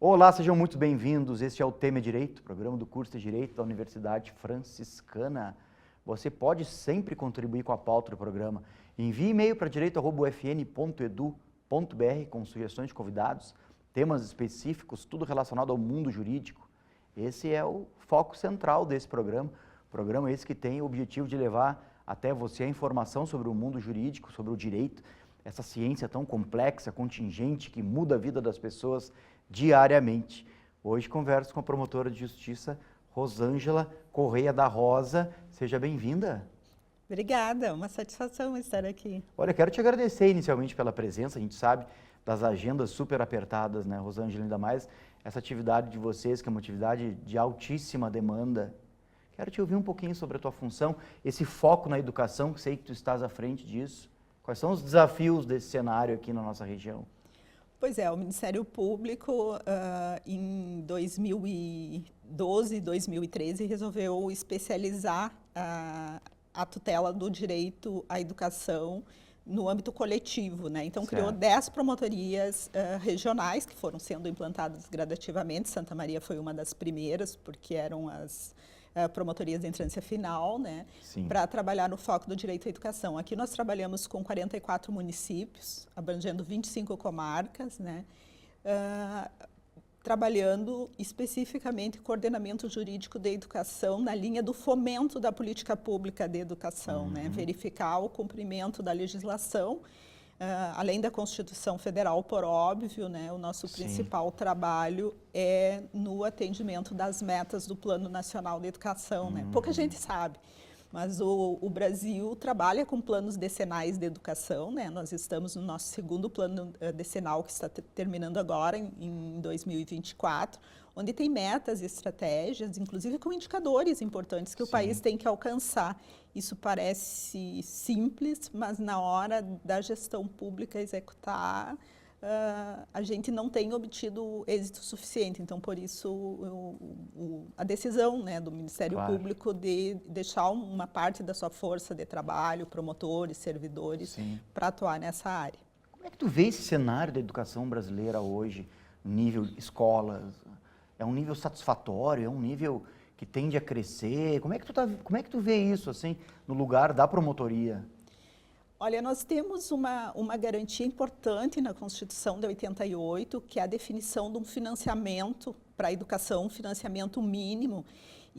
Olá, sejam muito bem-vindos. Este é o Tema Direito, programa do curso de Direito da Universidade Franciscana. Você pode sempre contribuir com a pauta do programa. Envie e-mail para direito@ufn.edu.br com sugestões de convidados, temas específicos, tudo relacionado ao mundo jurídico. Esse é o foco central desse programa. Programa esse que tem o objetivo de levar até você a informação sobre o mundo jurídico, sobre o direito, essa ciência tão complexa, contingente, que muda a vida das pessoas diariamente. Hoje converso com a promotora de justiça Rosângela Correia da Rosa. Seja bem-vinda. Obrigada, uma satisfação estar aqui. Olha, quero te agradecer inicialmente pela presença. A gente sabe das agendas super apertadas, né, Rosângela? Ainda mais essa atividade de vocês, que é uma atividade de altíssima demanda. Quero te ouvir um pouquinho sobre a tua função, esse foco na educação, que sei que tu estás à frente disso. Quais são os desafios desse cenário aqui na nossa região? Pois é, o Ministério Público, em 2012, 2013, resolveu especializar a tutela do direito à educação no âmbito coletivo, né? Então, criou 10 promotorias regionais que foram sendo implantadas gradativamente. Santa Maria foi uma das primeiras, porque eram as promotorias de entrância final, né, para trabalhar no foco do direito à educação. Aqui nós trabalhamos com 44 municípios, abrangendo 25 comarcas, né, trabalhando especificamente coordenamento jurídico de educação na linha do fomento da política pública de educação, né, verificar o cumprimento da legislação, além da Constituição Federal, por óbvio, né, o nosso principal trabalho é no atendimento das metas do Plano Nacional de Educação, né? Pouca gente sabe, mas o Brasil trabalha com planos decenais de educação, né? Nós estamos no nosso segundo plano decenal, que está terminando agora, em 2024, onde tem metas e estratégias, inclusive com indicadores importantes que o país tem que alcançar. Isso parece simples, mas na hora da gestão pública executar, a gente não tem obtido êxito suficiente. Então, por isso, a decisão, né, do Ministério Público de deixar uma parte da sua força de trabalho, promotores, servidores, para atuar nessa área. Como é que tu vê esse cenário da educação brasileira hoje, nível escolas? É um nível satisfatório? É um nível que tende a crescer? Como é que tu vê isso, assim, no lugar da promotoria? Olha, nós temos uma garantia importante na Constituição de 88, que é a definição de um financiamento para a educação, um financiamento mínimo.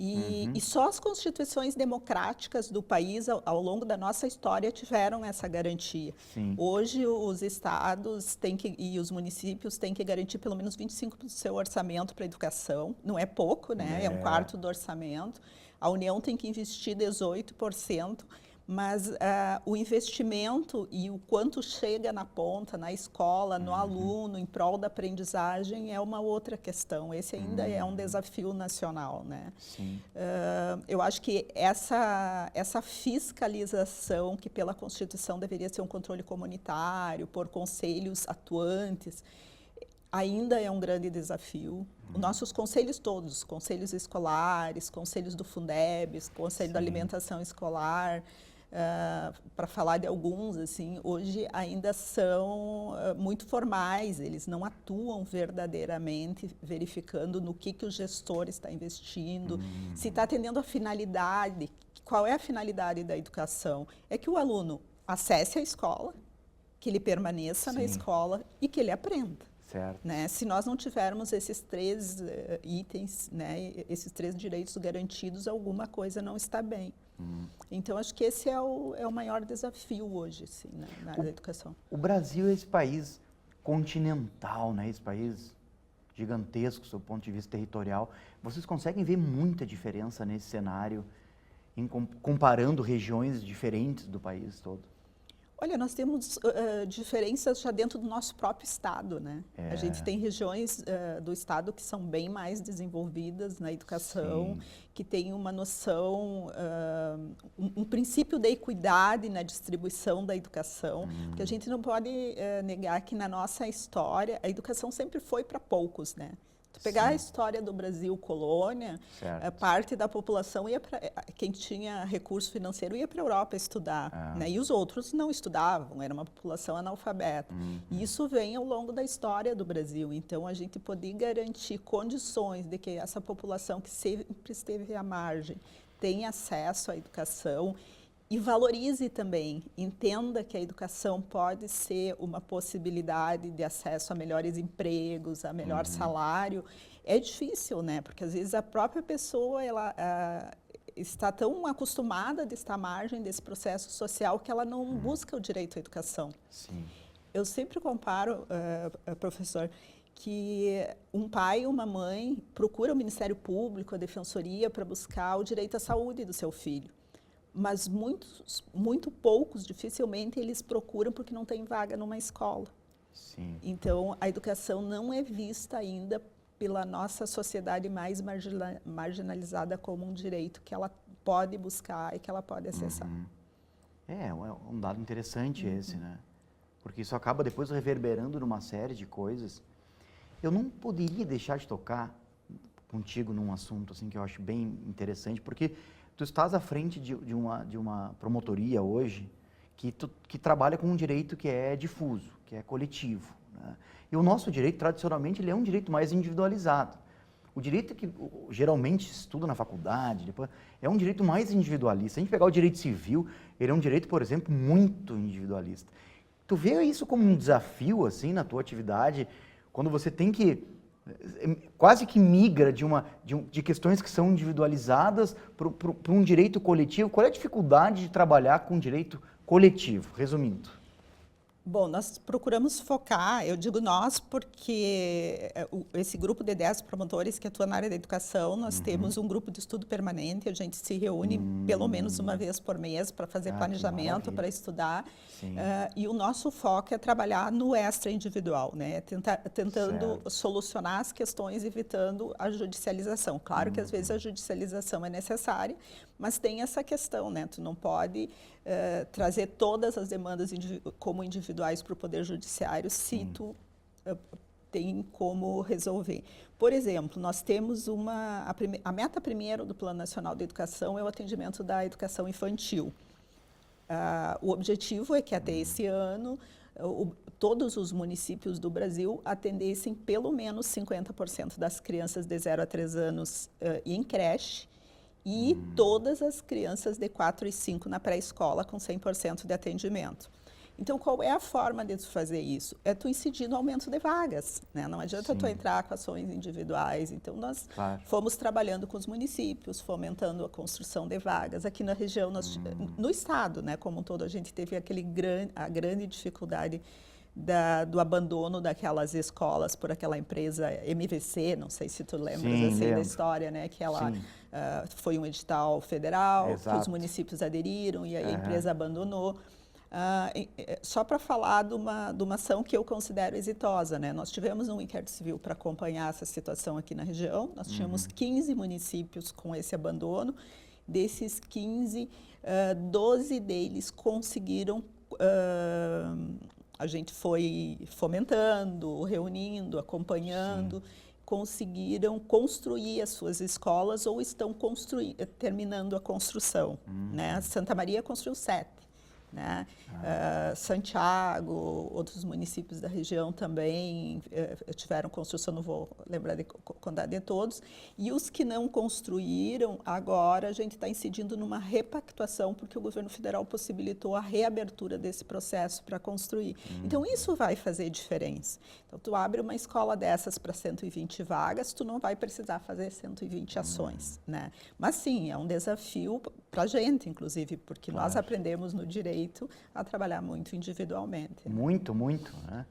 E só as constituições democráticas do país, ao longo da nossa história, tiveram essa garantia. Hoje, os estados e os municípios têm que garantir pelo menos 25% do seu orçamento para a educação. Não é pouco, né? É um quarto do orçamento. A União tem que investir 18%. Mas o investimento e o quanto chega na ponta, na escola, no aluno, em prol da aprendizagem, é uma outra questão. Esse ainda é um desafio nacional, né? Eu acho que essa fiscalização, que pela Constituição deveria ser um controle comunitário, por conselhos atuantes, ainda é um grande desafio. Os nossos conselhos todos, conselhos escolares, conselhos do Fundeb, Conselho da Alimentação Escolar, para falar de alguns, assim, hoje ainda são muito formais, eles não atuam verdadeiramente verificando no que o gestor está investindo, se está atendendo a finalidade. Qual é a finalidade da educação? É que o aluno acesse a escola, que ele permaneça na escola e que ele aprenda. Né? Se nós não tivermos esses 3 itens, né, esses 3 direitos garantidos, alguma coisa não está bem. Então, acho que esse é o maior desafio hoje, assim, né, na área da educação. O Brasil é esse país continental, né, esse país gigantesco, do ponto de vista territorial. Vocês conseguem ver muita diferença nesse cenário, comparando regiões diferentes do país todo? Olha, nós temos diferenças já dentro do nosso próprio estado, né? A gente tem regiões do estado que são bem mais desenvolvidas na educação, que têm uma noção, um princípio de equidade na distribuição da educação, porque a gente não pode negar que na nossa história a educação sempre foi para poucos, né? Tu pegar a Sim. história do Brasil colônia, Certo. parte da população ia para quem tinha recurso financeiro ia para a Europa estudar, né? E os outros não estudavam, era uma população analfabeta. E isso vem ao longo da história do Brasil. Então a gente poder garantir condições de que essa população que sempre esteve à margem tenha acesso à educação e valorize também, entenda que a educação pode ser uma possibilidade de acesso a melhores empregos, a melhor salário. É difícil, né? Porque às vezes a própria pessoa ela está tão acostumada de estar à margem desse processo social que ela não busca o direito à educação. Sim. Eu sempre comparo, professor, que um pai ou uma mãe procura o Ministério Público, a Defensoria, para buscar o direito à saúde do seu filho. Mas muito poucos, dificilmente, eles procuram porque não tem vaga numa escola. Sim. Então, a educação não é vista ainda pela nossa sociedade mais marginalizada como um direito que ela pode buscar e que ela pode acessar. É um dado interessante esse, né? Porque isso acaba depois reverberando numa série de coisas. Eu não poderia deixar de tocar contigo num assunto assim que eu acho bem interessante, porque tu estás à frente de uma promotoria hoje que trabalha com um direito que é difuso, que é coletivo, né? E o nosso direito, tradicionalmente, ele é um direito mais individualizado. O direito que geralmente se estuda na faculdade, depois, é um direito mais individualista. Se a gente pegar o direito civil, ele é um direito, por exemplo, muito individualista. Tu vê isso como um desafio, assim, na tua atividade, quando você tem que quase que migra de questões que são individualizadas para um direito coletivo? Qual é a dificuldade de trabalhar com direito coletivo, resumindo? Bom, nós procuramos focar, eu digo nós, porque esse grupo de 10 promotores que atuam na área da educação, nós temos um grupo de estudo permanente, a gente se reúne pelo menos uma vez por mês para fazer planejamento, para estudar. E o nosso foco é trabalhar no extra individual, né? Tentando solucionar as questões, evitando a judicialização. Claro que às vezes a judicialização é necessária, mas tem essa questão, né? Tu não pode trazer todas as demandas como individuais para o Poder Judiciário se tu tem como resolver. Por exemplo, nós temos a meta primeiro do Plano Nacional de Educação é o atendimento da educação infantil. O objetivo é que até esse ano todos os municípios do Brasil atendessem pelo menos 50% das crianças de 0 a 3 anos em creche e todas as crianças de 4 e 5 na pré-escola com 100% de atendimento. Então, qual é a forma de tu fazer isso? É tu incidir no aumento de vagas, né? Não adianta tu entrar com ações individuais. Então, nós fomos trabalhando com os municípios, fomentando a construção de vagas. Aqui na região, no estado, né, como um todo, a gente teve a grande dificuldade do abandono daquelas escolas por aquela empresa MVC, não sei se tu lembras da história, né? Que ela foi um edital federal, que os municípios aderiram e a empresa abandonou. Só para falar de uma ação que eu considero exitosa, né? Nós tivemos um inquérito civil para acompanhar essa situação aqui na região, nós tínhamos 15 municípios com esse abandono, desses 15, 12 deles conseguiram, a gente foi fomentando, reunindo, acompanhando, conseguiram construir as suas escolas ou estão terminando a construção, né? Santa Maria construiu 7. Né? Santiago, outros municípios da região também tiveram construção, não vou lembrar de contar de todos, e os que não construíram, agora a gente está incidindo numa repactuação, porque o governo federal possibilitou a reabertura desse processo para construir. Então, isso vai fazer diferença. Então, tu abre uma escola dessas para 120 vagas, tu não vai precisar fazer 120 ações, né? Mas sim, é um desafio para a gente, inclusive, porque nós aprendemos no direito a trabalhar muito individualmente. Né? Muito, né?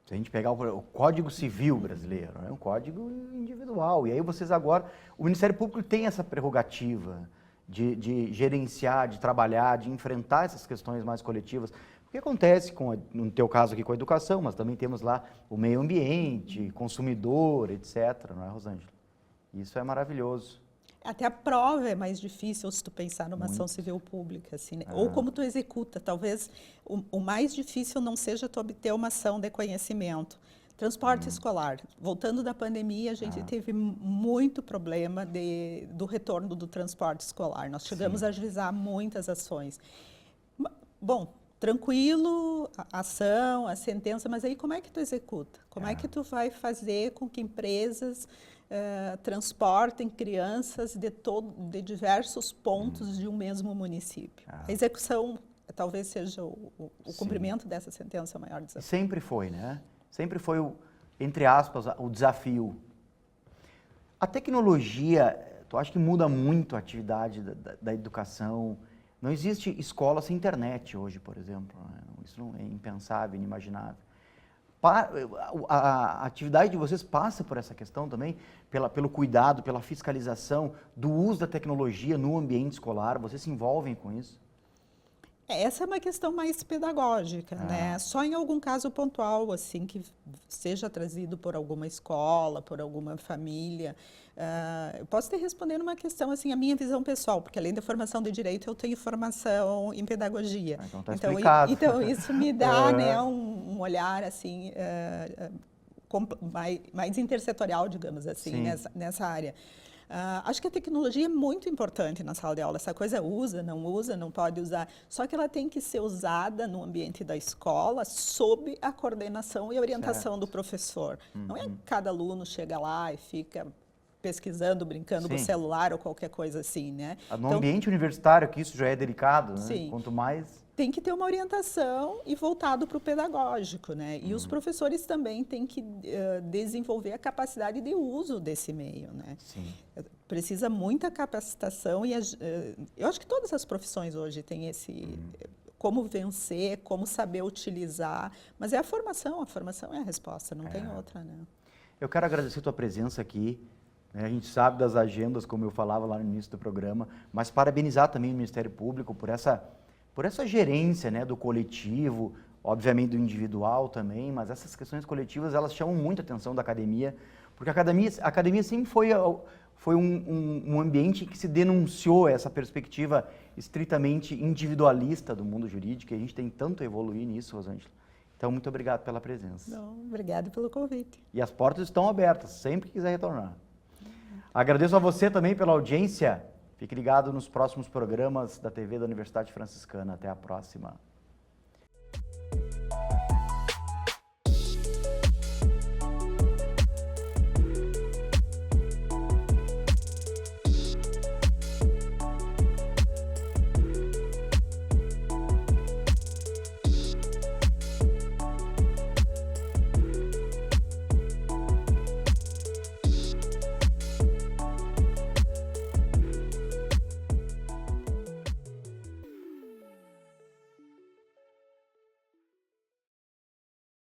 Se a gente pegar o Código Civil brasileiro, é um código individual. E aí vocês agora, o Ministério Público tem essa prerrogativa de gerenciar, de trabalhar, de enfrentar essas questões mais coletivas. O que acontece, no teu caso aqui com a educação, mas também temos lá o meio ambiente, consumidor, etc., não é, Rosângela? Isso é maravilhoso. Até a prova é mais difícil se tu pensar numa ação civil pública, assim, né? Ou como tu executa. Talvez o mais difícil não seja tu obter uma ação de conhecimento. Transporte escolar. Voltando da pandemia, a gente teve muito problema do retorno do transporte escolar. Nós chegamos a agilizar muitas ações. Bom, tranquilo, a ação, a sentença, mas aí como é que tu executa? Como é que tu vai fazer com que empresas transportem crianças de diversos pontos de um mesmo município? A execução talvez seja o cumprimento dessa sentença o maior desafio. Sempre foi, né? Sempre foi, entre aspas, o desafio. A tecnologia, tu acha que muda muito a atividade da educação? Não existe escola sem internet hoje, por exemplo. Né? Isso não é impensável, inimaginável. A atividade de vocês passa por essa questão também, pelo cuidado, pela fiscalização do uso da tecnologia no ambiente escolar? Vocês se envolvem com isso? Essa é uma questão mais pedagógica, né? Só em algum caso pontual, assim, que seja trazido por alguma escola, por alguma família. Eu posso te responder uma questão, assim, a minha visão pessoal, porque além da formação de direito, eu tenho formação em pedagogia. Então está explicado. Então isso me dá, né, um olhar, assim, mais intersetorial, digamos assim, nessa área. Acho que a tecnologia é muito importante na sala de aula. Essa coisa usa, não pode usar. Só que ela tem que ser usada no ambiente da escola sob a coordenação e orientação do professor. Não é que cada aluno chega lá e fica pesquisando, brincando com o celular ou qualquer coisa assim, né? No ambiente universitário, que isso já é delicado, né? Sim. Quanto mais... Tem que ter uma orientação e voltado para o pedagógico, né? E os professores também têm que desenvolver a capacidade de uso desse meio, né? Sim. Precisa muita capacitação e eu acho que todas as profissões hoje têm esse... Como vencer, como saber utilizar, mas é a formação é a resposta, não tem outra, né? Eu quero agradecer a tua presença aqui. A gente sabe das agendas, como eu falava lá no início do programa, mas parabenizar também o Ministério Público por essa gerência, né, do coletivo, obviamente do individual também, mas essas questões coletivas, elas chamam muita atenção da academia, porque a academia sempre foi um ambiente que se denunciou essa perspectiva estritamente individualista do mundo jurídico, e a gente tem tanto a evoluir nisso, Rosângela. Então, muito obrigado pela presença. Obrigada pelo convite. E as portas estão abertas, sempre que quiser retornar. Agradeço a você também pela audiência. Fique ligado nos próximos programas da TV da Universidade Franciscana. Até a próxima.